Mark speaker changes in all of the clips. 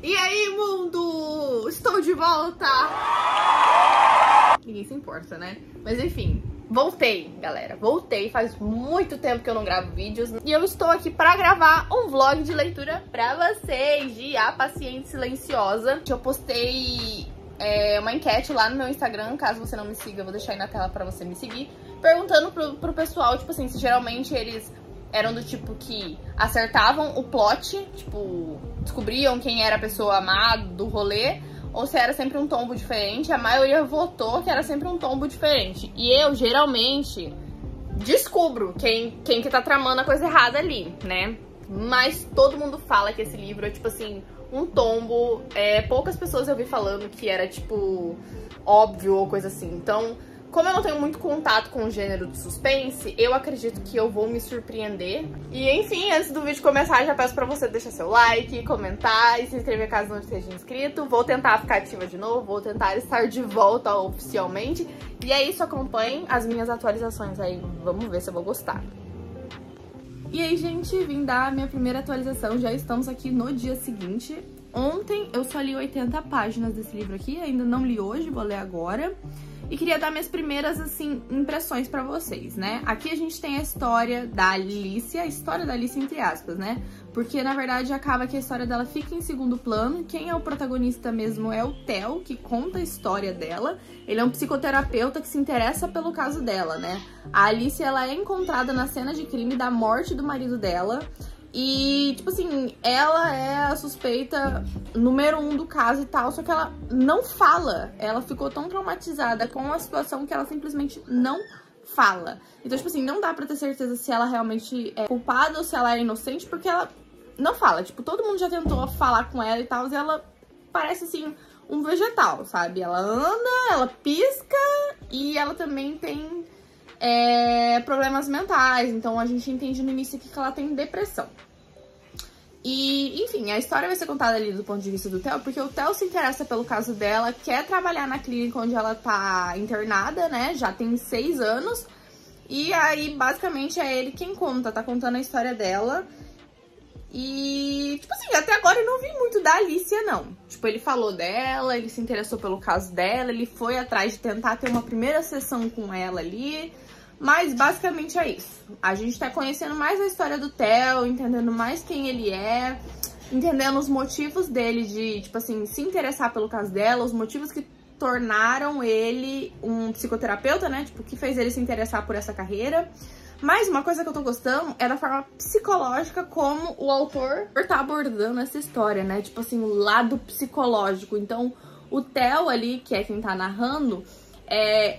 Speaker 1: E aí, mundo? Estou de volta! Ninguém se importa, né? Mas enfim, voltei, galera. Voltei, faz muito tempo que eu não gravo vídeos. E eu estou aqui pra gravar um vlog de leitura pra vocês, de A Paciente Silenciosa. Eu postei uma enquete lá no meu Instagram, caso você não me siga, eu vou deixar aí na tela pra você me seguir. Perguntando pro pessoal, tipo assim, se geralmente eles eram do tipo que acertavam o plot, tipo, descobriam quem era a pessoa amada do rolê, ou se era sempre um tombo diferente. A maioria votou que era sempre um tombo diferente. E eu, geralmente, descubro quem que tá tramando a coisa errada ali, né? Mas todo mundo fala que esse livro é, tipo assim, um tombo. Poucas pessoas eu vi falando que era, tipo, óbvio ou coisa assim. Então, como eu não tenho muito contato com o gênero de suspense, eu acredito que eu vou me surpreender. E enfim, antes do vídeo começar, já peço pra você deixar seu like, comentar e se inscrever caso não esteja inscrito. Vou tentar ficar ativa de novo, vou tentar estar de volta oficialmente. E é isso, acompanhem as minhas atualizações aí, vamos ver se eu vou gostar. E aí, gente, vim dar a minha primeira atualização, já estamos aqui no dia seguinte. Ontem eu só li 80 páginas desse livro aqui, ainda não li hoje, vou ler agora. E queria dar minhas primeiras, assim, impressões pra vocês, né? Aqui a gente tem a história da Alicia entre aspas, né? Porque, na verdade, acaba que a história dela fica em segundo plano. Quem é o protagonista mesmo é o Theo, que conta a história dela. Ele é um psicoterapeuta que se interessa pelo caso dela, né? A Alicia, ela é encontrada na cena de crime da morte do marido dela. E, tipo assim, ela é a suspeita número 1 do caso e tal, só que ela não fala. Ela ficou tão traumatizada com a situação que ela simplesmente não fala. Então, tipo assim, não dá pra ter certeza se ela realmente é culpada ou se ela é inocente, porque ela não fala. Tipo, todo mundo já tentou falar com ela e tal, e ela parece, assim, um vegetal, sabe? Ela anda, ela pisca e ela também tem problemas mentais. Então a gente entende no início aqui que ela tem depressão. E, enfim, a história vai ser contada ali do ponto de vista do Theo, porque o Theo se interessa pelo caso dela, quer trabalhar na clínica onde ela tá internada, né? Já tem 6 anos. E aí, basicamente, é ele quem conta, tá contando a história dela. E, tipo assim, até agora eu não vi muito da Alicia, não. Tipo, ele falou dela, ele se interessou pelo caso dela, ele foi atrás de tentar ter uma primeira sessão com ela ali. Mas basicamente é isso. A gente tá conhecendo mais a história do Theo, entendendo mais quem ele é, entendendo os motivos dele de, tipo assim, se interessar pelo caso dela, os motivos que tornaram ele um psicoterapeuta, né? Tipo, que fez ele se interessar por essa carreira. Mas uma coisa que eu tô gostando é da forma psicológica como o autor tá abordando essa história, né? Tipo assim, o lado psicológico. Então, o Theo ali, que é quem tá narrando,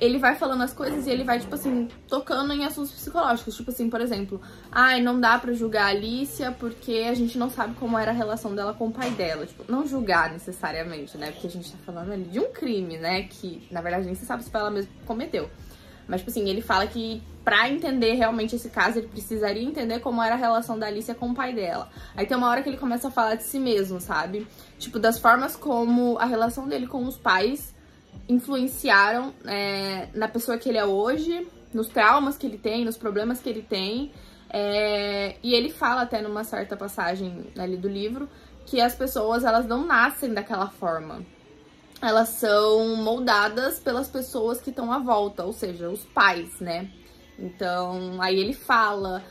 Speaker 1: ele vai falando as coisas e ele vai, tipo assim, tocando em assuntos psicológicos. Tipo assim, por exemplo, não dá pra julgar a Alicia porque a gente não sabe como era a relação dela com o pai dela. Tipo, não julgar necessariamente, né? Porque a gente tá falando ali de um crime, né? Que, na verdade, nem se sabe se foi ela mesma que cometeu. Mas, tipo assim, ele fala que pra entender realmente esse caso, ele precisaria entender como era a relação da Alicia com o pai dela. Aí tem uma hora que ele começa a falar de si mesmo, sabe? Tipo, das formas como a relação dele com os pais influenciaram na pessoa que ele é hoje, nos traumas que ele tem, nos problemas que ele tem. E ele fala até numa certa passagem ali do livro que as pessoas, elas não nascem daquela forma. Elas são moldadas pelas pessoas que estão à volta, ou seja, os pais, né? Então, aí ele fala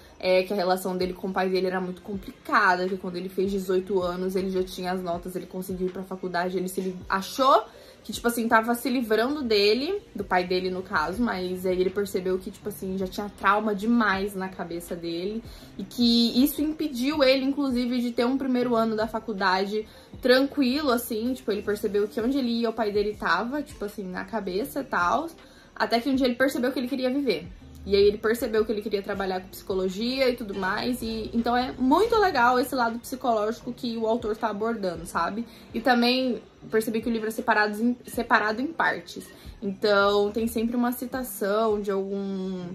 Speaker 1: que a relação dele com o pai dele era muito complicada, que quando ele fez 18 anos, ele já tinha as notas, ele conseguiu ir pra faculdade, ele achou que, tipo assim, tava se livrando dele, do pai dele no caso, mas aí ele percebeu que, tipo assim, já tinha trauma demais na cabeça dele e que isso impediu ele, inclusive, de ter um primeiro ano da faculdade tranquilo, assim, tipo, ele percebeu que onde ele ia o pai dele tava, tipo assim, na cabeça e tal, até que um dia ele percebeu que ele queria viver. E aí ele percebeu que ele queria trabalhar com psicologia e tudo mais. E então é muito legal esse lado psicológico que o autor tá abordando, sabe? E também percebi que o livro é separado em partes. Então tem sempre uma citação de algum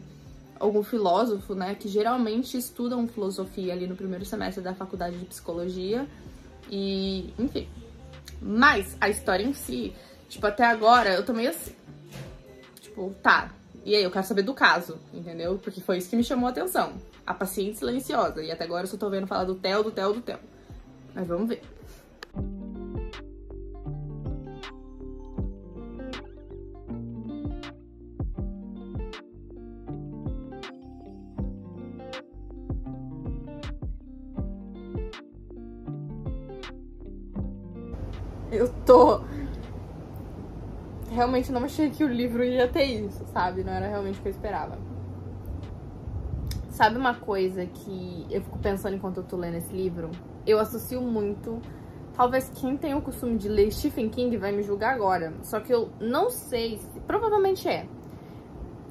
Speaker 1: filósofo, né? Que geralmente estudam filosofia ali no primeiro semestre da faculdade de psicologia. E, enfim. Mas a história em si, tipo, até agora eu tô meio assim. Tipo, tá. E aí, eu quero saber do caso, entendeu? Porque foi isso que me chamou a atenção. A Paciente Silenciosa. E até agora eu só tô vendo falar do Theo. Mas vamos ver. Eu tô... Realmente não achei que o livro ia ter isso, sabe? Não era realmente o que eu esperava. Sabe uma coisa que eu fico pensando enquanto eu tô lendo esse livro? Eu associo muito... Talvez quem tem o costume de ler Stephen King vai me julgar agora. Só que eu não sei se... Provavelmente é.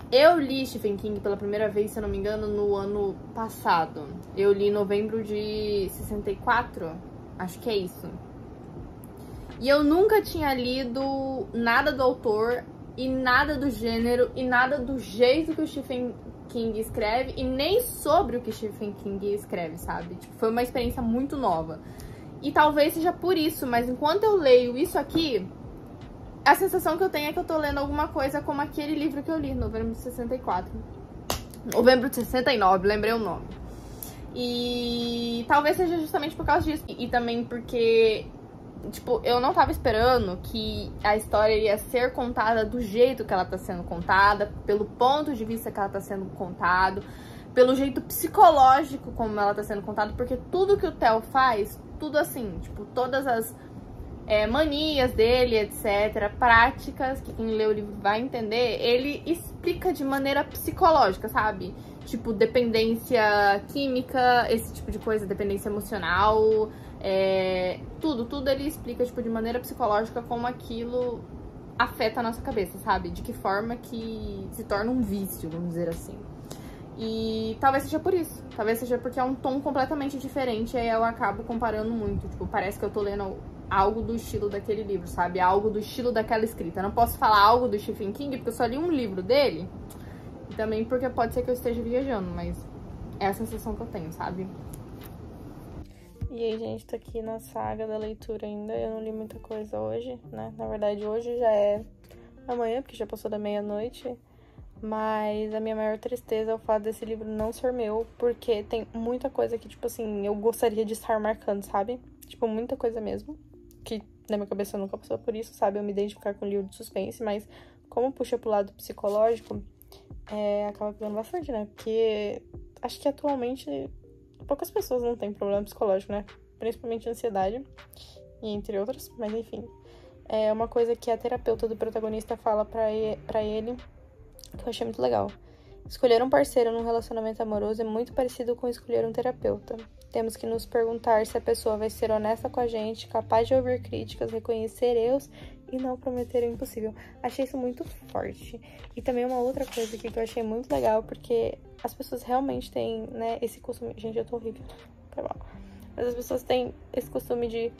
Speaker 1: Eu li Stephen King pela primeira vez, se eu não me engano, no ano passado. Eu li em novembro de 64. Acho que é isso. E eu nunca tinha lido nada do autor, e nada do gênero, e nada do jeito que o Stephen King escreve, e nem sobre o que Stephen King escreve, sabe? Tipo, foi uma experiência muito nova. E talvez seja por isso, mas enquanto eu leio isso aqui, a sensação que eu tenho é que eu tô lendo alguma coisa como aquele livro que eu li, novembro de 64. Novembro de 69, lembrei o nome. E talvez seja justamente por causa disso. E também porque, tipo, eu não tava esperando que a história ia ser contada do jeito que ela tá sendo contada, pelo ponto de vista que ela tá sendo contado, pelo jeito psicológico como ela tá sendo contada, porque tudo que o Theo faz, tudo assim, tipo, todas as manias dele, etc., práticas, que quem lê o livro vai entender, ele explica de maneira psicológica, sabe? Tipo, dependência química, esse tipo de coisa, dependência emocional, tudo ele explica, tipo, de maneira psicológica como aquilo afeta a nossa cabeça, sabe? De que forma que se torna um vício, vamos dizer assim. E talvez seja por isso, talvez seja porque é um tom completamente diferente, e aí eu acabo comparando muito, tipo, parece que eu tô lendo algo do estilo daquele livro, sabe? Algo do estilo daquela escrita. Eu não posso falar algo do Stephen King, porque eu só li um livro dele, e também porque pode ser que eu esteja viajando, mas é a sensação que eu tenho, sabe? E aí, gente, tô aqui na saga da leitura ainda, eu não li muita coisa hoje, né? Na verdade, hoje já é amanhã, porque já passou da meia-noite. Mas a minha maior tristeza é o fato desse livro não ser meu, porque tem muita coisa que, tipo assim, eu gostaria de estar marcando, sabe? Tipo, muita coisa mesmo, que na minha cabeça eu nunca passou por isso, sabe? Eu me identificar com o livro de suspense, mas como puxa pro lado psicológico, acaba pegando bastante, né? Porque acho que atualmente poucas pessoas não têm problema psicológico, né? Principalmente ansiedade, e entre outras, mas enfim. É uma coisa que a terapeuta do protagonista fala pra ele, que eu achei muito legal. Escolher um parceiro num relacionamento amoroso é muito parecido com escolher um terapeuta. Temos que nos perguntar se a pessoa vai ser honesta com a gente, capaz de ouvir críticas, reconhecer erros e não prometer o impossível. Achei isso muito forte. E também uma outra coisa aqui que eu achei muito legal, porque as pessoas realmente têm, né, esse costume... Gente, eu tô horrível. Foi mal. Mas as pessoas têm esse costume de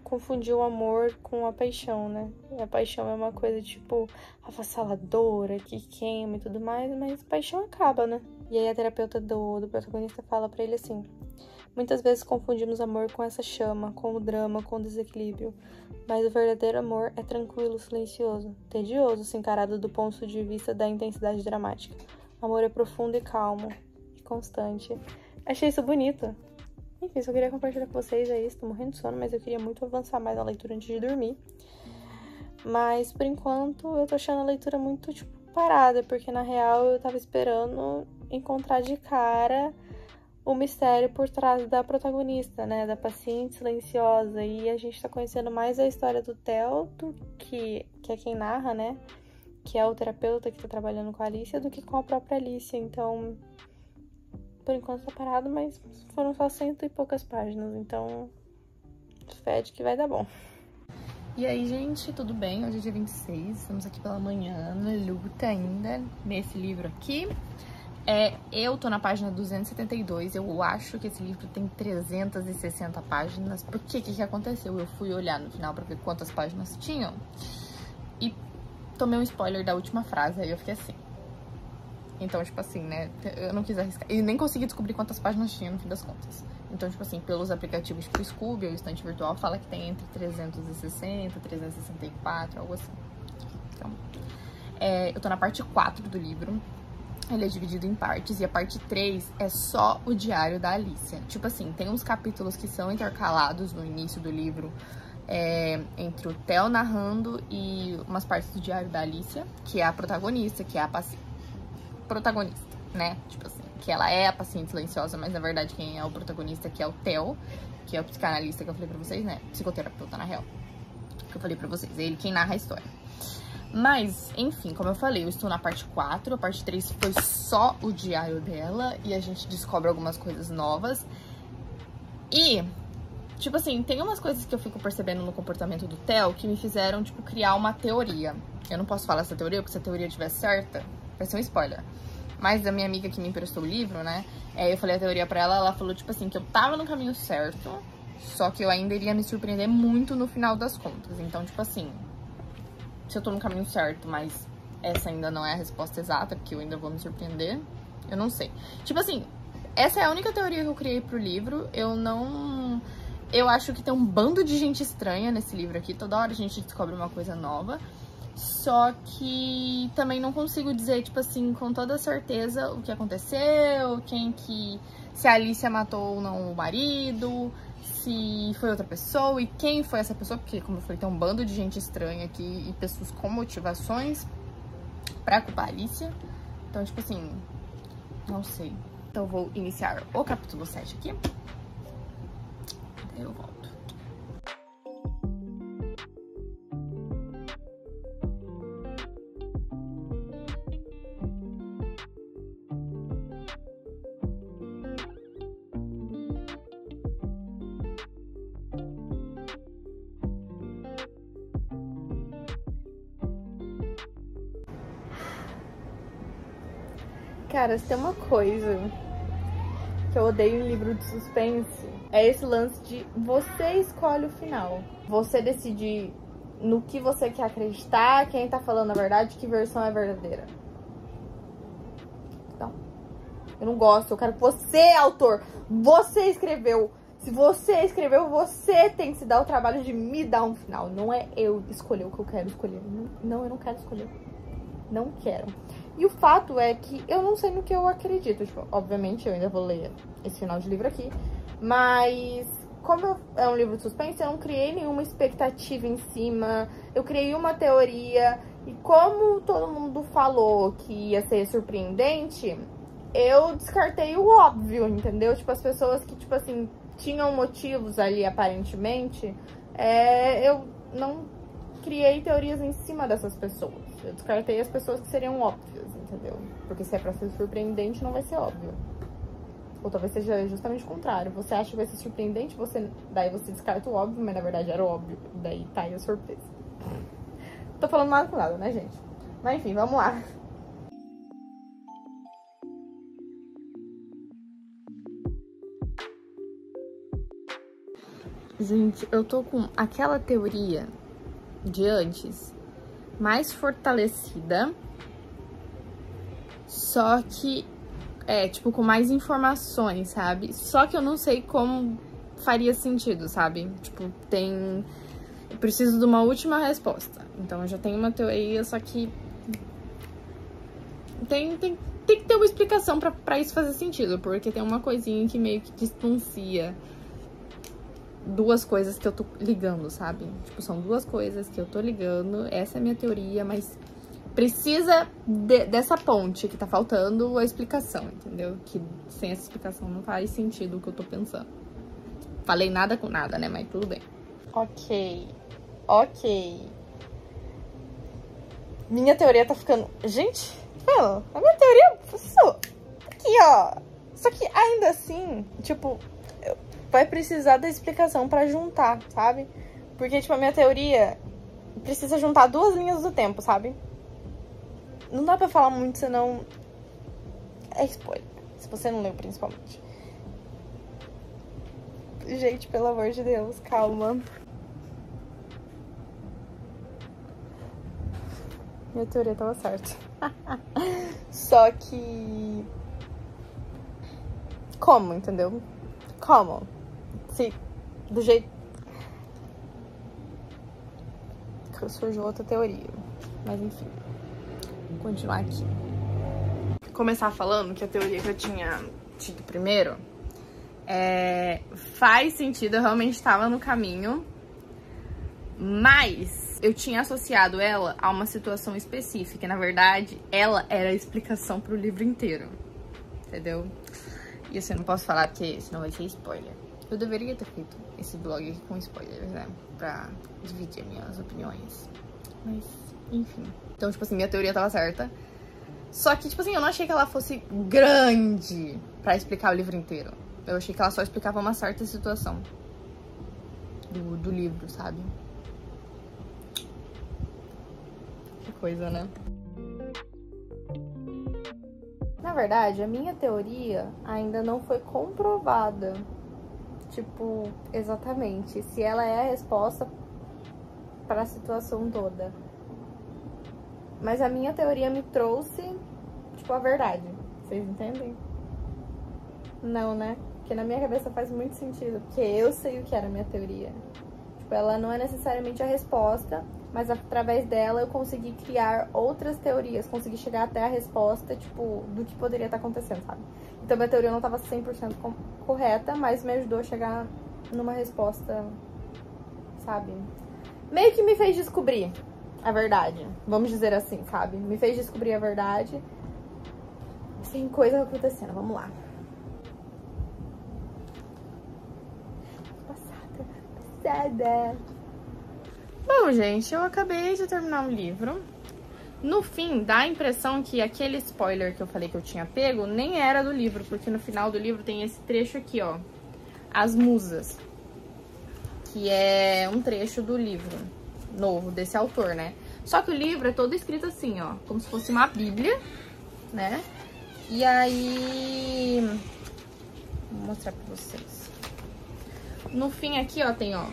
Speaker 1: confundir o amor com a paixão, né? E a paixão é uma coisa, tipo, avassaladora, que queima e tudo mais, mas paixão acaba, né? E aí a terapeuta do protagonista fala pra ele assim: muitas vezes confundimos amor com essa chama, com o drama, com o desequilíbrio. Mas o verdadeiro amor é tranquilo, silencioso, tedioso se encarado do ponto de vista da intensidade dramática. O amor é profundo e calmo, e constante. Achei isso bonito. Enfim, só queria compartilhar com vocês, é isso, tô morrendo de sono, mas eu queria muito avançar mais na leitura antes de dormir. Mas, por enquanto, eu tô achando a leitura muito, tipo, parada, porque, na real, eu tava esperando encontrar de cara o mistério por trás da protagonista, né, da paciente silenciosa, e a gente tá conhecendo mais a história do Theo, que é quem narra, né, que é o terapeuta que tá trabalhando com a Alicia, do que com a própria Alicia, então... Por enquanto tá parado, mas foram só 100 e poucas páginas, então fede que vai dar bom. E aí, gente, tudo bem? Hoje é dia 26, estamos aqui pela manhã, na luta ainda, nesse livro aqui. Eu tô na página 272, eu acho que esse livro tem 360 páginas. Por que que aconteceu? Eu fui olhar no final pra ver quantas páginas tinham e tomei um spoiler da última frase, aí eu fiquei assim. Então, tipo assim, né, eu não quis arriscar. E nem consegui descobrir quantas páginas tinha no fim das contas. Então, tipo assim, pelos aplicativos tipo Scooby ou Estante Virtual, fala que tem entre 360, 364, algo assim. Então, eu tô na parte 4 do livro. Ele é dividido em partes, e a parte 3 é só o diário da Alicia. Tipo assim, tem uns capítulos que são intercalados no início do livro, entre o Theo narrando e umas partes do diário da Alicia, que é a protagonista, que é a protagonista, né? Tipo assim, que ela é a paciente silenciosa, mas na verdade quem é o protagonista que é o Theo, que é o psicanalista que eu falei pra vocês, né? Psicoterapeuta, na real. que eu falei pra vocês. É ele quem narra a história. Mas, enfim, como eu falei, eu estou na parte 4. A parte 3 foi só o diário dela. E a gente descobre algumas coisas novas. E, tipo assim, tem umas coisas que eu fico percebendo no comportamento do Theo que me fizeram, tipo, criar uma teoria. Eu não posso falar essa teoria, porque se a teoria estiver certa, vai ser um spoiler. Mas a minha amiga que me emprestou o livro, né? Eu falei a teoria pra ela, ela falou, tipo assim, que eu tava no caminho certo, só que eu ainda iria me surpreender muito no final das contas. Então, tipo assim, se eu tô no caminho certo, mas essa ainda não é a resposta exata, porque eu ainda vou me surpreender, eu não sei. Tipo assim, essa é a única teoria que eu criei pro livro. Eu acho que tem um bando de gente estranha nesse livro aqui. Toda hora a gente descobre uma coisa nova. Só que também não consigo dizer, tipo assim, com toda certeza o que aconteceu, se a Alicia matou ou não o marido, se foi outra pessoa e quem foi essa pessoa, porque, como eu falei, tem um bando de gente estranha aqui e pessoas com motivações pra culpar a Alicia. Então, tipo assim, não sei. Então eu vou iniciar o capítulo 7 aqui. Daí eu volto. Cara, se tem uma coisa que eu odeio em livro de suspense, é esse lance de você escolhe o final. Você decide no que você quer acreditar, quem tá falando a verdade, que versão é verdadeira. Então, eu não gosto, eu quero que você, autor, você escreveu. Se você escreveu, você tem que se dar o trabalho de me dar um final. Não é eu escolher o que eu quero escolher. Não, eu não quero escolher. Não quero. E o fato é que eu não sei no que eu acredito. Tipo, obviamente, eu ainda vou ler esse final de livro aqui. Mas, como é um livro de suspense, eu não criei nenhuma expectativa em cima. Eu criei uma teoria. E como todo mundo falou que ia ser surpreendente, eu descartei o óbvio, entendeu? Tipo, as pessoas que, tipo assim, tinham motivos ali, aparentemente, eu não criei teorias em cima dessas pessoas. Eu descartei as pessoas que seriam óbvias, entendeu? Porque se é pra ser surpreendente, não vai ser óbvio. Ou talvez seja justamente o contrário. Você acha que vai ser surpreendente, daí você descarta o óbvio, mas na verdade era óbvio. Daí tá aí a surpresa. Tô falando nada com nada, né, gente? Mas enfim, vamos lá. Gente, eu tô com aquela teoria de antes mais fortalecida, só que tipo, com mais informações, sabe? Só que eu não sei como faria sentido, sabe? Tipo, eu preciso de uma última resposta. Então eu já tenho uma teoria, só que tem que ter uma explicação pra isso fazer sentido, porque tem uma coisinha que meio que distancia duas coisas que eu tô ligando, sabe? Tipo, são duas coisas que eu tô ligando. Essa é a minha teoria, mas precisa dessa ponte que tá faltando a explicação, entendeu? Que sem essa explicação não faz sentido o que eu tô pensando. Falei nada com nada, né? Mas tudo bem. Ok. Minha teoria tá ficando... Gente, mano, a minha teoria... Aqui, ó. Só que ainda assim, tipo... vai precisar da explicação pra juntar, sabe? Porque, tipo, a minha teoria precisa juntar duas linhas do tempo, sabe? Não dá pra falar muito, senão é spoiler. Se você não leu, principalmente. Gente, pelo amor de Deus, calma. Minha teoria tava certa. Só que... como, entendeu? Como? Se do jeito que surgiu outra teoria. Mas enfim, vou continuar aqui. Começar falando que a teoria que eu tinha tido primeiro faz sentido, eu realmente estava no caminho, mas eu tinha associado ela a uma situação específica. E, na verdade, ela era a explicação pro livro inteiro, entendeu? Isso eu não posso falar porque senão vai ser spoiler. Eu deveria ter feito esse vlog aqui com spoilers, né? Pra dividir minhas opiniões. Mas, enfim. Então, tipo assim, minha teoria tava certa. Só que, tipo assim, eu não achei que ela fosse grande pra explicar o livro inteiro. Eu achei que ela só explicava uma certa situação do livro, sabe? Que coisa, né? Na verdade, a minha teoria ainda não foi comprovada. Tipo, exatamente. Se ela é a resposta para a situação toda. Mas a minha teoria me trouxe, tipo, a verdade. Vocês entendem? Não, né? Porque na minha cabeça faz muito sentido. Porque eu sei o que era a minha teoria. Tipo, ela não é necessariamente a resposta, mas através dela eu consegui criar outras teorias. Consegui chegar até a resposta, tipo, do que poderia estar acontecendo, sabe? Então minha teoria não estava 100% correta, mas me ajudou a chegar numa resposta, sabe? Meio que me fez descobrir a verdade, vamos dizer assim, sabe? Me fez descobrir a verdade. Sem coisa acontecendo, vamos lá. Passada. Bom, gente, eu acabei de terminar o livro. No fim, dá a impressão que aquele spoiler que eu falei que eu tinha pego nem era do livro, porque no final do livro tem esse trecho aqui, ó. As Musas. Que é um trecho do livro novo desse autor, né? Só que o livro é todo escrito assim, ó. Como se fosse uma bíblia, né? E aí... Vou mostrar pra vocês. No fim aqui, ó, tem, ó...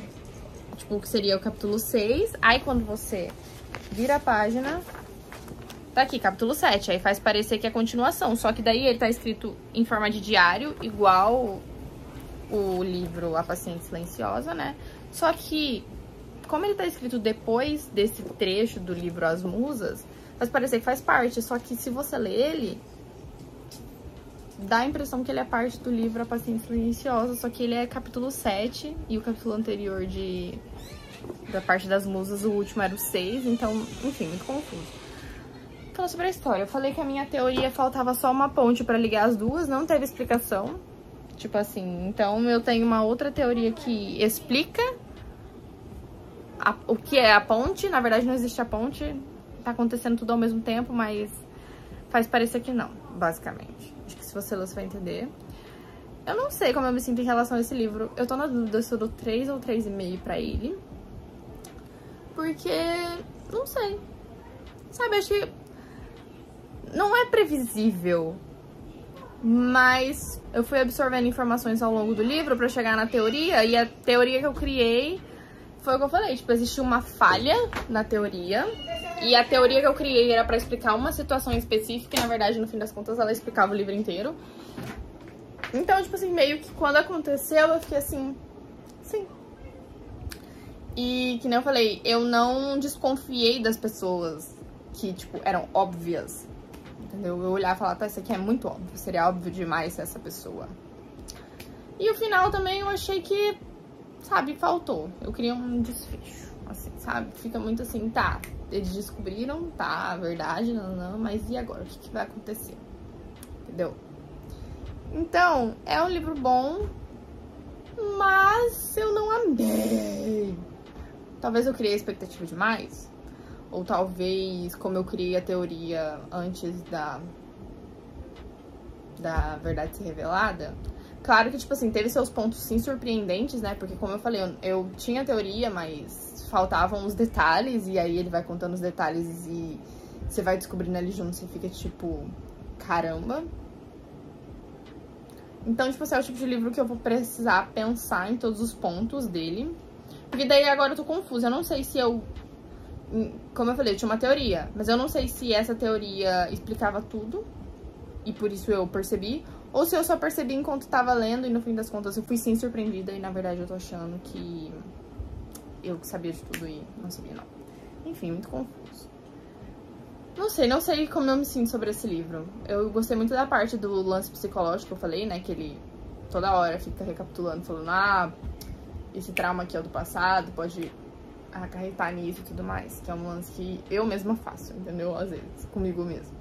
Speaker 1: Tipo, o que seria o capítulo 6. Aí quando você vira a página... Tá aqui, capítulo 7, aí faz parecer que é continuação, só que daí ele tá escrito em forma de diário, igual o livro A Paciente Silenciosa, né? Só que, como ele tá escrito depois desse trecho do livro As Musas, faz parecer que faz parte, só que se você lê ele, dá a impressão que ele é parte do livro A Paciente Silenciosa, só que ele é capítulo 7, e o capítulo anterior da parte das musas, o último era o 6, então, enfim, muito confuso. Falando sobre a história, eu falei que a minha teoria faltava só uma ponte pra ligar as duas, não teve explicação. Tipo assim, então eu tenho uma outra teoria que explica o que é a ponte. Na verdade não existe a ponte, tá acontecendo tudo ao mesmo tempo, mas faz parecer que não, basicamente. Acho que se você ler, você vai entender. Eu não sei como eu me sinto em relação a esse livro. Eu tô na dúvida se eu dou 3 ou 3,5 pra ele. Porque, não sei. Sabe, acho que não é previsível, mas eu fui absorvendo informações ao longo do livro pra chegar na teoria, e a teoria que eu criei foi o que eu falei, tipo, existiu uma falha na teoria, e a teoria que eu criei era pra explicar uma situação específica, e na verdade, no fim das contas, ela explicava o livro inteiro. Então, tipo assim, meio que quando aconteceu, eu fiquei assim, sim. E, que nem eu falei, eu não desconfiei das pessoas que, tipo, eram óbvias. Entendeu? Eu olhar e falar, tá, isso aqui é muito óbvio, seria óbvio demais ser essa pessoa. E o final também eu achei que, sabe, faltou. Eu queria um desfecho, assim, sabe? Fica muito assim, tá, eles descobriram, tá, a verdade, não, mas e agora? O que vai acontecer? Entendeu? Então, é um livro bom, mas eu não amei. Talvez eu criei expectativa demais. Ou talvez, como eu criei a teoria antes da verdade ser revelada. Claro que, tipo assim, teve seus pontos, sim, surpreendentes, né? Porque, como eu falei, eu tinha a teoria, mas faltavam os detalhes. E aí ele vai contando os detalhes e você vai descobrindo ali junto. Você fica, tipo, caramba. Então, tipo assim, é o tipo de livro que eu vou precisar pensar em todos os pontos dele. Porque daí agora eu tô confusa. Eu não sei se eu... Como eu falei, eu tinha uma teoria, mas eu não sei se essa teoria explicava tudo e por isso eu percebi, ou se eu só percebi enquanto tava lendo e no fim das contas eu fui sim surpreendida e na verdade eu tô achando que eu sabia de tudo e não sabia não. Enfim, muito confuso. Não sei como eu me sinto sobre esse livro. Eu gostei muito da parte do lance psicológico que eu falei, né, que ele toda hora fica recapitulando, falando, ah, esse trauma aqui é o do passado, pode acarretar nisso e tudo mais, que é um lance que eu mesma faço, entendeu? Às vezes, comigo mesmo.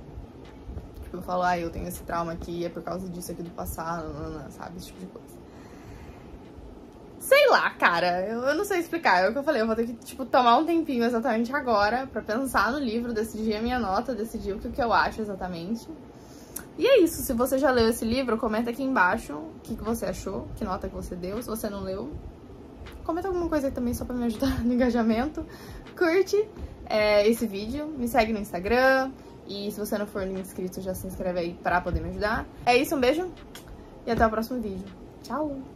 Speaker 1: Tipo, eu falo, ah, eu tenho esse trauma aqui, é por causa disso aqui do passado, sabe? Esse tipo de coisa. Sei lá, cara, eu não sei explicar, é o que eu falei, eu vou ter que, tipo, tomar um tempinho exatamente agora pra pensar no livro, decidir a minha nota, decidir o que eu acho exatamente. E é isso, se você já leu esse livro, comenta aqui embaixo o que você achou, que nota que você deu, se você não leu. Comenta alguma coisa aí também só pra me ajudar no engajamento. Curte esse vídeo, me segue no Instagram e se você não for inscrito, já se inscreve aí pra poder me ajudar. É isso, um beijo e até o próximo vídeo. Tchau!